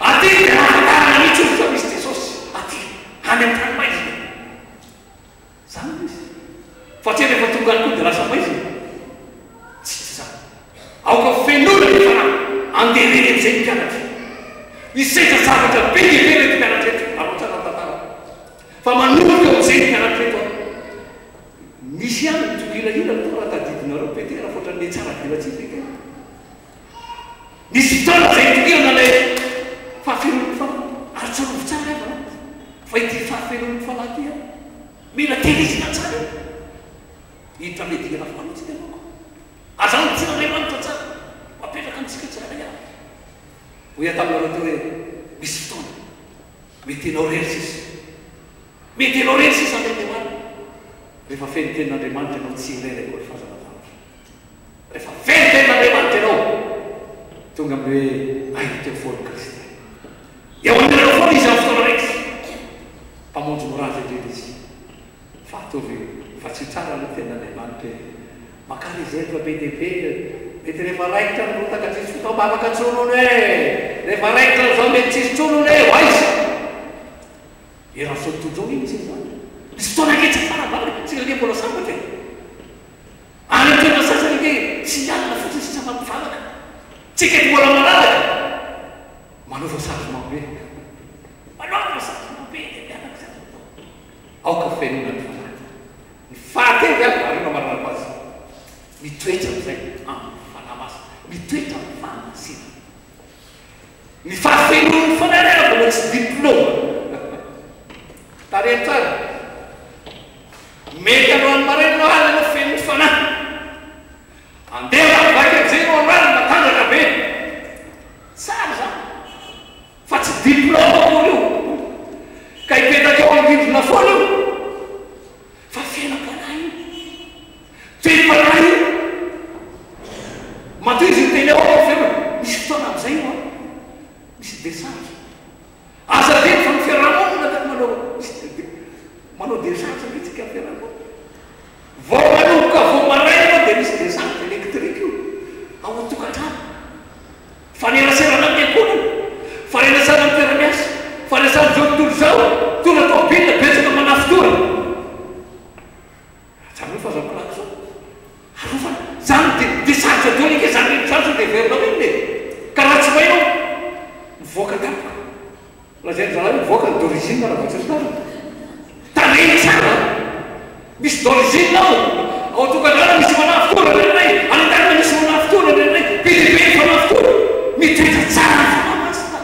aty tena afatarana mitsy ozy zao misy jesosy aty hany amin'ny tany maizina zany izy fa tsy rehefa tonga any koa dia lasa maizina tsy zany aoka fenona rehefa andeha reny am'izay mpianatra isetra zavatra be debe rety mpianatra eto arotsana tantara fa manomboka am'izay mpianatra eto misy any mitokilahila to raha tadidinareo be ty raha foatra ny tsara vilatsika ke nisy fotoana zay tokilana lay fahafelon'ny fala ary tsarovo tsara ava fa ity fahafelon'ny fala ty a mila telizina tsara hitra medikana falotsika anao azany tsy nandriamanitra tsara mapetraka amitsika tsara ia hoe ataminareo teo hoe misy fotoana mety enao rery sisy mety enao rery sisy andriamanitra rehefa feno tenin'andriamanitra ianao tsy irery koa ny fahazavatahotra rehefa feno tenin'andriamanitra ianao tonga amy hoe aino teo foany kristy eo anireo foana izy amin'ny fotoana raiky mpamonjy morazy indreny izy fa atovy fa tsy tsara le tenin'andriamanitra makary izefa be debe mety rehefa raikitra nyrotaka tsisy fotao mba afaka tsonony e rehefa raikitra zao mety tsisy tsonony e hoaizy eraha zao tontolo iny izy zany misy fotoana ketsa farabary tsika ke mbola sambatra any toena sasany ke tsy alina fotsiny sy tsy mampifalaka tsika ty mbola malalaka manova changement be manova changement be mianaka zany aoka fenona ny fanahy ny fahatevy aby arina marana azy mitoetra amin'izay amin'ny fanamasina, mitoetra amin'ny fahamasina. Ny fahafenon'ny fanarabana tsy diplôma. Tarehy tsara. Mety alohan'ny maraina alina fenon'ny fanahy. Andeha vaky amin'izay no anarana matanjaka be. Tsara zany. Fa tsy diplôma koa io. Ka hipetraka eo amin'ny foana io. Fa fenam-panahy io. Toeram-panahy io. Matoy izy ny teny ao ao fena. Misy fotoana amin'izay io. Misy desarge. Aza reny fa ny fiarahamonina da manao desarge mihitsika fiarahamonina. Vao manomboka vao maraina dia misy desarge électrique io. Ao an-tokantrano. Faneraserana amin'ny ankonana. Fanerasana amin'ny mpiara-miasa. Fanerasana zao tontolo zao. Tona tômôbilina betsaka manafitora. Zany fa zao plako zao. Arofa zany desarge atolika zany desarge dia verina reny. Ka raha tsy mainao mivoaka tampoka. Lazay ny zalahy mivoaka ny d'origine raha voatsaritara. Taneny tsara. Misy d'origine ao. Ao tokantrano misy manafitora renay. Any an-tanana misy manafitora renay. Be fanafitora. Mitoetra tsara ny fanamasina.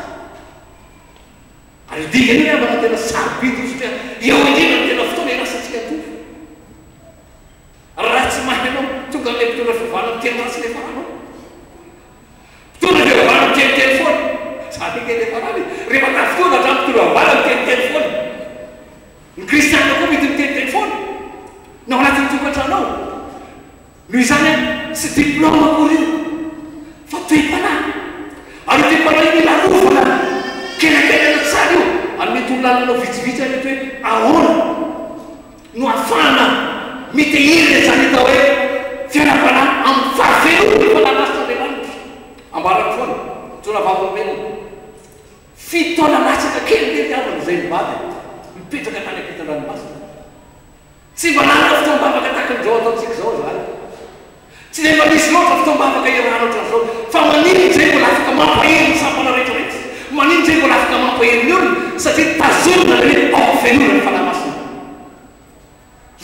Ary digany iny amana tena sarobidy satria eo indrindra ny tena fotoana irasantsika tofo. Raha tsy mahay anao tonga amin'ilay mpitondra fihavanana teny ratsy le faranao. Mpitondra fihavanana teniteny foana. Sady kely farany. Rehefa tafotoana hatrany mpitondra fihavanana teniteny foana. Ny kristianina koa mety miteniteny foana. Nao anatin'ny tokantranao. Noho izany tsy diplôma koa io. Fa toe-panahy. Ary toe-panahy iny larovana. Kelakelana tsara io. Ary mety ho lalanao vitsivitsy any hoe ahoana no ahafahana mitehiry zany atao hoe fiaram-panahy amin'ny fahavelona ny fananasitran'Andriamanitra. Ambarako foana. Tsona vavamelona. Fitaona latsaka kely mety avana izay mivady. Mipetraka tany ampitan-dranomasina. Tsy mba nana fotoam-bavaka takan'izao ataontsika izao zany. Tsy dia mba misy loatra fotoam-bavaka iarahana ohatran'izao. Fa manino zay mbola afaka mampahery ny sampana rehetrarehetra. Manino zay mbola afaka mampahery ny olona satria tazomina hoe ao velona ny fanamasina.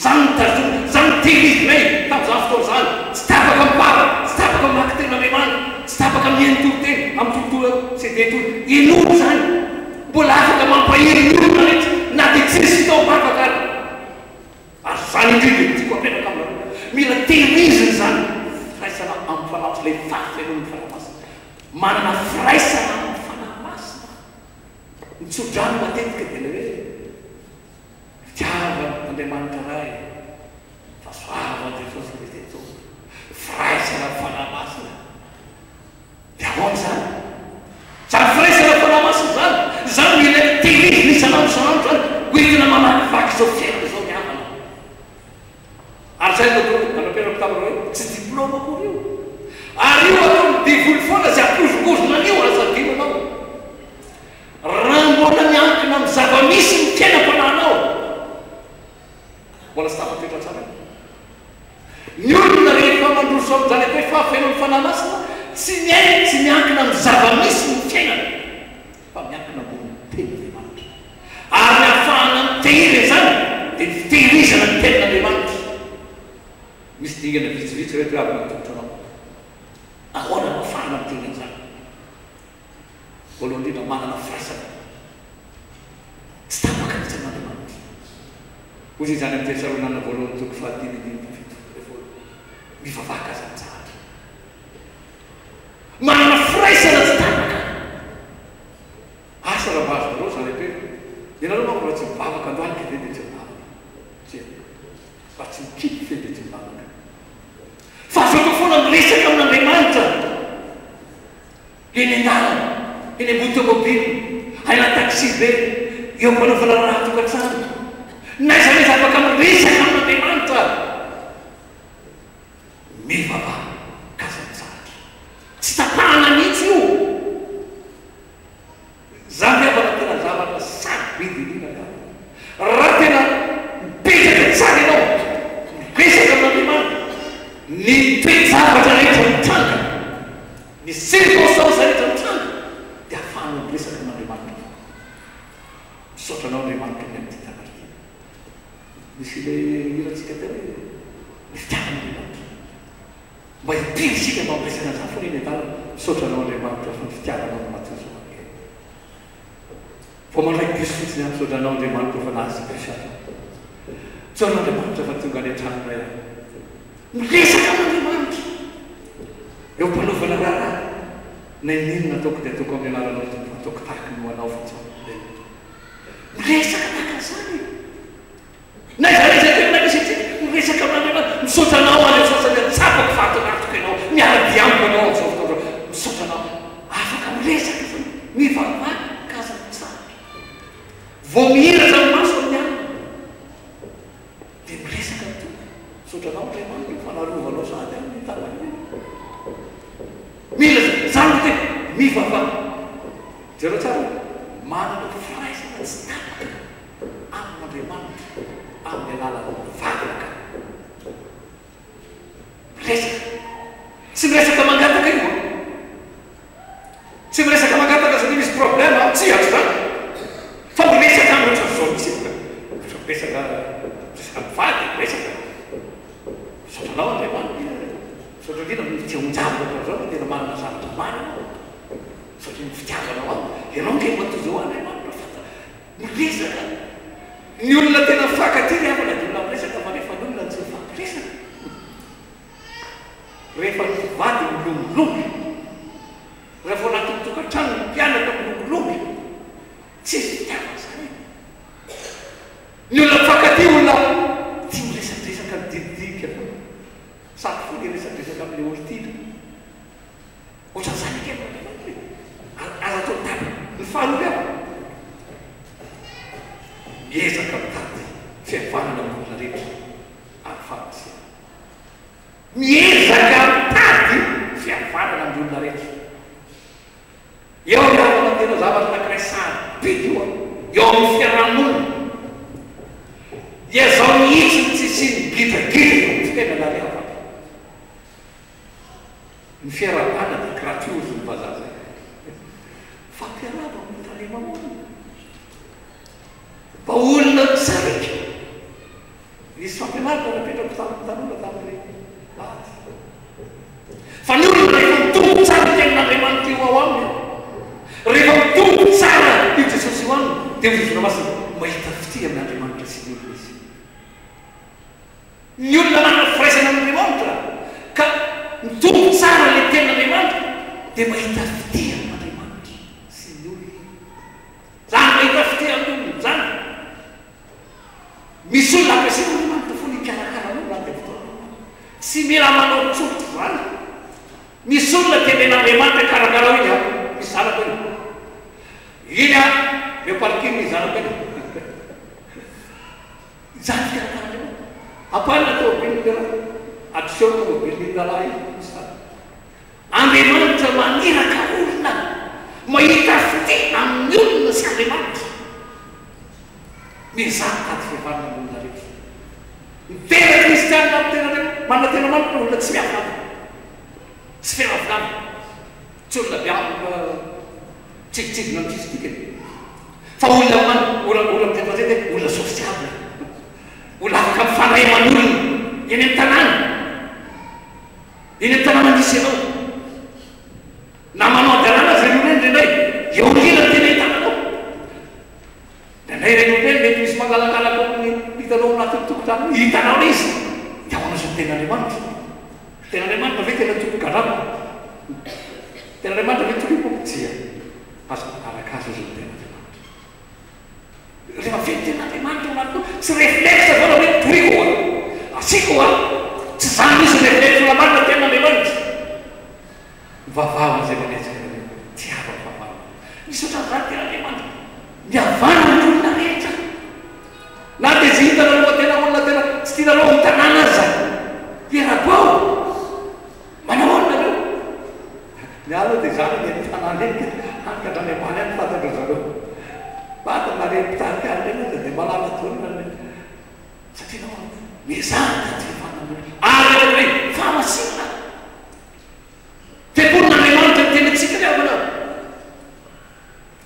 Zany ny tazomina, zany ny tehizinay tamin'izany fotoana zany. Tsy tapaka mibava, tsy tapaka mamaky ten'Andriamanitra, tsy tapaka mihaino toro-teny amin'ny tontolo tsy dia tory. Inono zany mbola afaka mampahery ny olona rehetra na dia tsisy fotoam-bavaka ary. Ary zany indrindra tiako ampenaka aminareo. Mila tehirizina zany firaisana amin'ny fanamasina, ilay fahavelon'ny fanamasina. Manana firaisana amin'ny fanamasina. Mitsodrano matetika dia le hoe fitiavan'Andriamanitra ray, fahasoavan'i Jesosy Kristy firaisana amin'ny fanamasina. Dia ahoana zany? Zany firaisana amin'ny fanamasina zany. Zany mila tehirizina isanandro isanandro zany. Hoentina mamakivaky izao fiainana izao ny havana. Ary zay nanampianako taminareo hoe tsy diplôma koa io. Ary io atao midevoly foana zay ampozongozona an'io raha sadino anao. Raha mbola miankina amin'ny zava-misy ny fiainam-panahinao. Mbola tsy tafatoetra tsara. Ny olona rehefa mandroso amin'izany hoe fahafenon'ny fanamasina tsy miankina amin'ny zava-misy ny fiainana. Fa miankina amin'ny ten'Andriamanitra. Ary ahafahana mitehiry zany dia fitehirizana ny ten'Andriamanitra. Misy dingana vitsivitsy rehetra avy natotra anao. Ahoana no ahafahana mitehiry zany? Voalohany indrindra manana firaisana. Tsy tapaka mihitsy amin'Andriamanitra. Hoy zay zany amin'ny Tesalonina voalohany toko fahadimy mivavaka zany tsara. Manana firaisana tsy tapaka. Asa raha mahazonareo zany hoe ianareo manko raha tsy mivavaka androany ke dia tsy mivavaka. Fa tsy mikidy fe dia tsy mivavaka. Fa azo foana miresaka amin'Andriamanitra. Eny an-dalana, eny ambony tômôbily, aina taxi be, eo mpanaovana raha tokantrano. Naiza maiza afaka miresaka amin'Andriamanitra. Mivavaka zany tsara. Tsy tapahana mihitsy io. Zany avana tena zavatra sarobidy indrindra. Raha tena mipetraka tsara ianao, miresaka amin'Andriamanitra, ny toe-javatra rehetra mitranga, ny circonstance rehetra mitranga, dia ahafahanao miresaka amin'Andriamanitra. Misaotranao Andriamanitra ny amin'ny misy le irantsika tena hoe ny fitiavan'Andriamanitra. mba hipiry isika mampiresaka za fo reny atala misotranao andriamanitra fa ny fitiavanao no matsozoake fa mandray piso fotsiny a misotranao andriamanitra fa nazy pesatra tsoan'andriamanitra fa tonga any an-trano ray miresaka amin'andriamanitra eo mpanovana raha na ininona ataoko dia ataoko amin'ny anaranao tompo ataoko tahaka ny hoanao fa tsao miresaka takan'izany na izany miresaka amin'andriamanitra misotranao any sasany tsapako fahatonatoko ianao miara-diamiko anao am'izao fotoana misotranao afaka miresaka zany mivavaka kazantsara vao mihira zany maso amin'ny any dia miresaka tompo misotranao andriamanitra fanarovanao sady amin'ny talany mila zany te mivavaka zero tsara manana firaisana tsy tapaka amin'andriamanitra amin'ny alalana valaka miresaka tsy miresaka mangataka io tsy miresaka mangataka zany misy problème tsy azo zany fa miresaka amin'ohatra zao misy miresaka mivady miresaka sotranao andriamanitra sotrandrina mitiaonjavaka zao tena manana zavatra marina satria ny fitiavanao ao ianao nge matozao andriamanitra fata miresaka ny olona tena fakaty avana di olona miresaka fa rehefa ny olona tsy fampiresaka rehefa nyvady milongolongy rehefa anaty mitokantrano mpianaka milongolongy tsisy fitiavana zany ny olona fakaty olona ty miresakresaka dididika sady fo ny resakresaka amin'le olotiny ohatran'izany kely aza atao tany ny faharoa ava miezaka mitady fihavanana amin'olona rehetra ary famisia miezaka mitady fihavanana amin'olona rehetra eo iavana tena zavatra anankiray sary be io eo amin'ny fiarahamonina dia zao mihitsy tsisy migitagita tena nariavana ny fiarahana dia gratuity ny vazaza fampiarava amin'ny tanemamonina fa olona misarika nisy fampianarana napetrako tamin'ny tanora tamin'ireny ady fa ny olona rehefa mitombo tsara tenin'andriamanitra io ao aminy rehefa mitombo tsara io jesosy io aminy dia mivona masina mahita fity amin'andriamanitra sy ny olona izy ny olona manana firaisana amin'andriamanitra ka mitombo tsara le tenin'andriamanitra dia mahita fity amin'andriamanitra sy ny olona zany mahita fity amin'olona zany misy olona ampiasaina andriamanitra fo ny mpianakara anao raha dia fotoana tsy mila manao tsotro zany misy olona temen'andriamanitra karakara iny a misy zanaka iny a reopalikiny ny zanaka iny zany fikarakara andriamanitra ampalina atao bilina addition bilina lahy andriamanitra maniraka olona mahita fity amin'ny olona sy andriamanitra mizany tady fihavanana olona rehetra ny tena kristianina amin'ny tena rehetra manana tena manitra olona tsy miavana tsy fiaravinana tsy olona biavaka tsigitsigina ny kristika fa olona olona mitena zay dia olona sosiable olona afaka mifandray aman'olona eny amin'ny tanàna eny amin'ny tanàna misy anao na manao adalàna zay olona eny indray eo lina tena hitananao nandray reny olona eny mety misy mangalakalaka amin'ny hitanao anatin'ny tokotrano hitanao le izy dia manao zay ten'andriamanitra ten'andriamanitra ve tena toko-garama ten'andriamanitra ve toko-popotia azo arakazo zay ten'andriamanitra rehefa vety ten'andriamanitra anato tsy reflexe vana hoe toriko asiko tsy zany misy reflexe la marina ten'andriamanitra vavava zay manetsika tiava vavava misy ohatran'izany ten'andriamanitra miavana ny olona rehetra na dia zy hitanaloha tena olona tena tsy tianaloha mitanàna azy zany fiarabao manao anareo mialo dia zany ny tanàna eny ankadrany ambany any fataka zareo fatanare mpitarika any reny dia malala taolona reny satria nao mizana ty fanan'olona ary hoe fahamasina tepon'andriamanitra ny tena tsika le avana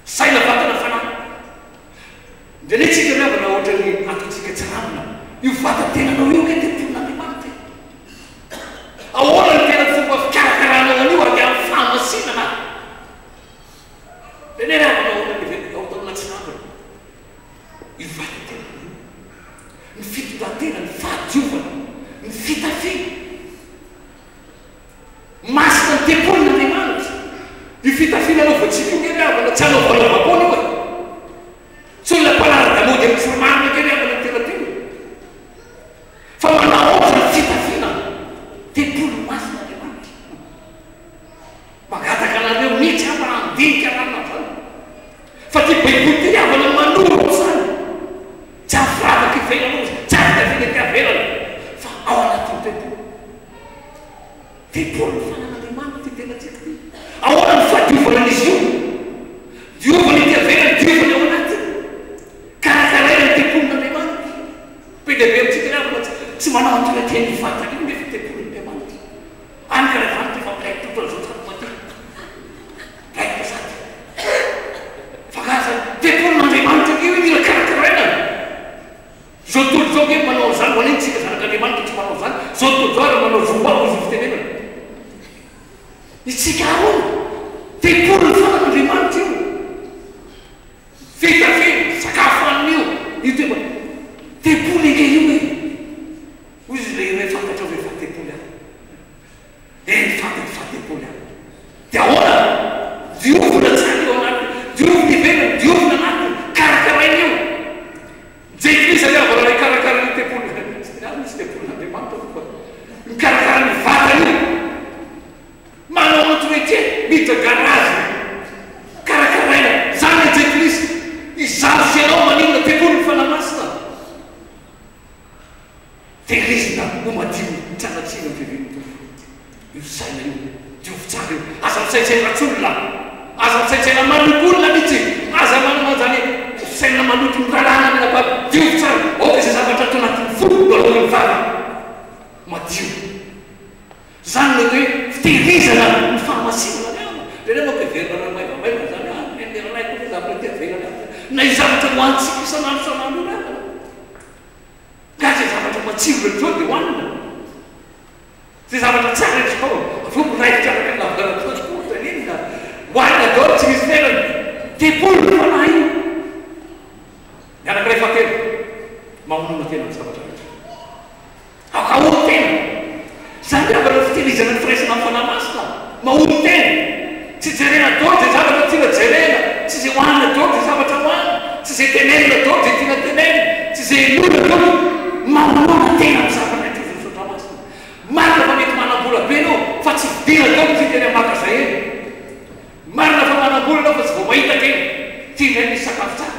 saina vatana fanahy dia ne tsika le avana ohatra ny ataotsika tsiramina io vatantenanao io ke tepon'andriamanitra ahoana ny tena teponin'Andriamanitra io fitafiananao voatsipokeriavana tsy anao valavapona io e so ila mpalara-damody amin'ny somanina keriavana ny tena-tena fa manaotra ny fitafianana teponin masin'Andriamanitra magataka anareo mihitsy ama andinika anarana zany fa ty baiboly teriavana manoro zany tsy afiravaka ivelana tsy afitafina ty avelana fa ao anatin'ny tepoly ny fanan'Andriamanitra ty tena tsika ty ahoana ny fahadiovanan'izy io diovany ty avelany diovany ao anatiny karakaraina ny tepolin'Andriamanitra be deabe amintsika ravana tsy manao antonateny vatany io nefa tepolin'Andriamanitra any karavanitra efa miraiki totorazotsanomati raika sady fakaza tepolin'Andriamanitra io mila karakaraina zao tontolo zao ke manao zany ho an'iny tsika zanak'Andriamanitra tsy manao zany zao tontolo zao ary manao zombao izy fitenenana itsika ahoana tepoly ny fanan'Andriamanitra io fitafiny sakafo an'io io tema tepoly eke io e ozy le iray fantatra hoe fa tepoly any eny fantatra fa tepoly any de ahoana diovina tsany eo anatiny diovina ivelany diovina anatiny karakaraina io zay krisa iavana ray karakarany tepoly misy tepolin'Andriamanitra mikarakara ny vatany io manao antoety mita garazy karakaraina zany je kristy izary sy anao maninona tepoly ny fanamasina tehirizina no madio tsanatsina ny fivinto io saina io diovy tsara io aza misaitsaina tsolona aza misaitsaina manokolona mihitsy aza manana zany saina manoto ny ralana mina baby diovy tsara oka zay zavatra ato anatin'ny folo alohany vava madio zany le hoe fitehirizana ny fahamasinana ny ama rena moa keverina ramaivamaivana zany neranay koa zavatra ty avelana na izavatra hoantsika isanandro sanandro rana ka zay zavatra matsiro retreo de hoanina zay zavatra tsara izy ao aveo miraikitra araka lavagana transport an'iny na hoanina daholo tsy misy ferany tepoly ny fanahy io mianak'iray fatena mamonona tena ny zavatra rehetra akaolo tena zany avana fitehirizana ny firaisana amin'ny fanamasina maolo tena tsy jerena daholo zay zavatra tiana jerena tsy zay hoanina daholo zay zavatra hoanina tsy zay tenenina daholo zay tiana tenenina tsy zay elona daholo mamonona tena amin'ny zavatra ty zay sotramasina marina fa mety manam-bola be anao fa tsy vidina daholo ty teny amaka zay eny marina fa manam-bola anao fa tsy vao mahita keny tiana misy sakafo tsara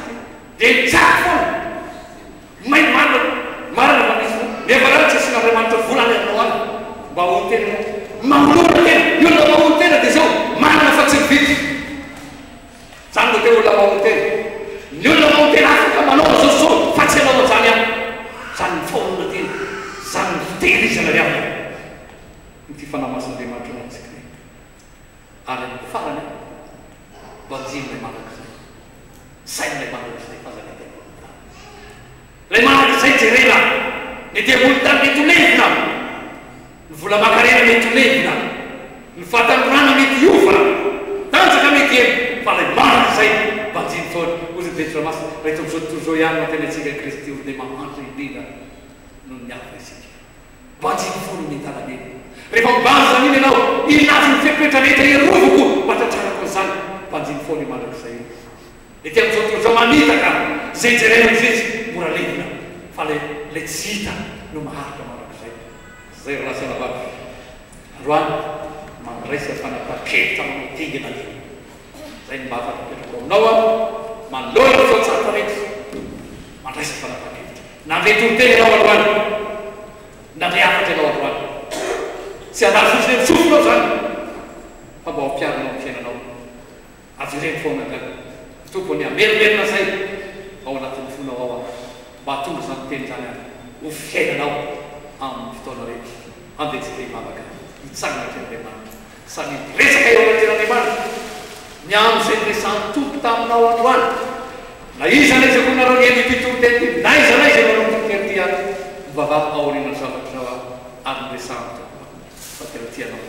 de mitsara foana may marina fa misy miavarana tsy asin'Andriamanitra volany aminao any mba olo tena mamolona tena io la maolo tena de zao manana fa tsy mividy zany lo te olona maolo tena ny olona maolo tena afaka manao zao so fa tsy anao zany any zany mifaolona tena zany fitehirizana riavana ty fanamasin'Andriamanitra anatsika ary farany banjiny lay manak'izay sainy lay manak'izay fazany tena lay manak'izay jerena ny diaboli-tany mety olevina ny vola makarena mety olevina ny fatanyrana mety iova tanjaka mety eny fa lay manak'izay banjiny foana ozy betra masina raha ito am'izao tontolo zao ihany matena atsika kristy olo de mahandro indrindra no ny hafa isika banjiny foana ny talaneny rehefa mibanjo zany iny ianao inazy ny fepetra rehetra erovoko matatrarako zany banjiny foana manak'izay ety am'izao tontolo zao manitaka zay jerena am'izezy mora levina fa le tsy hita no maharika manak'izay zay ralasana vaky roany mandraisa fanapakevitra manao tingina ty zay ny mba afatapetrako aminao a manolona zao tsara rehetra mandraisa fanapakevitra nandretoteny anao androany nandre afatra anao androany tsy andary fotsiny misofonao zany fa mba ampiarinao amin'ny fiainanao azy ireny foana zany tompony amelomelona zay ao anatin'ny fonao ao a mba hatonga zany teny zany any ho fiainanao amin'ny fotoana rehetra andetsika mamaka hitsagna ty'Andriamanitra samy resaka eo anatin'Andriamanitra ny am'izay resantompo taminao androany na iza na iza ko nareo ny eny pitoloteny ty na iza na iza nareo toteny ty any mivavaka ao rena zavatra zao a ary ny resantompo fa tena tianao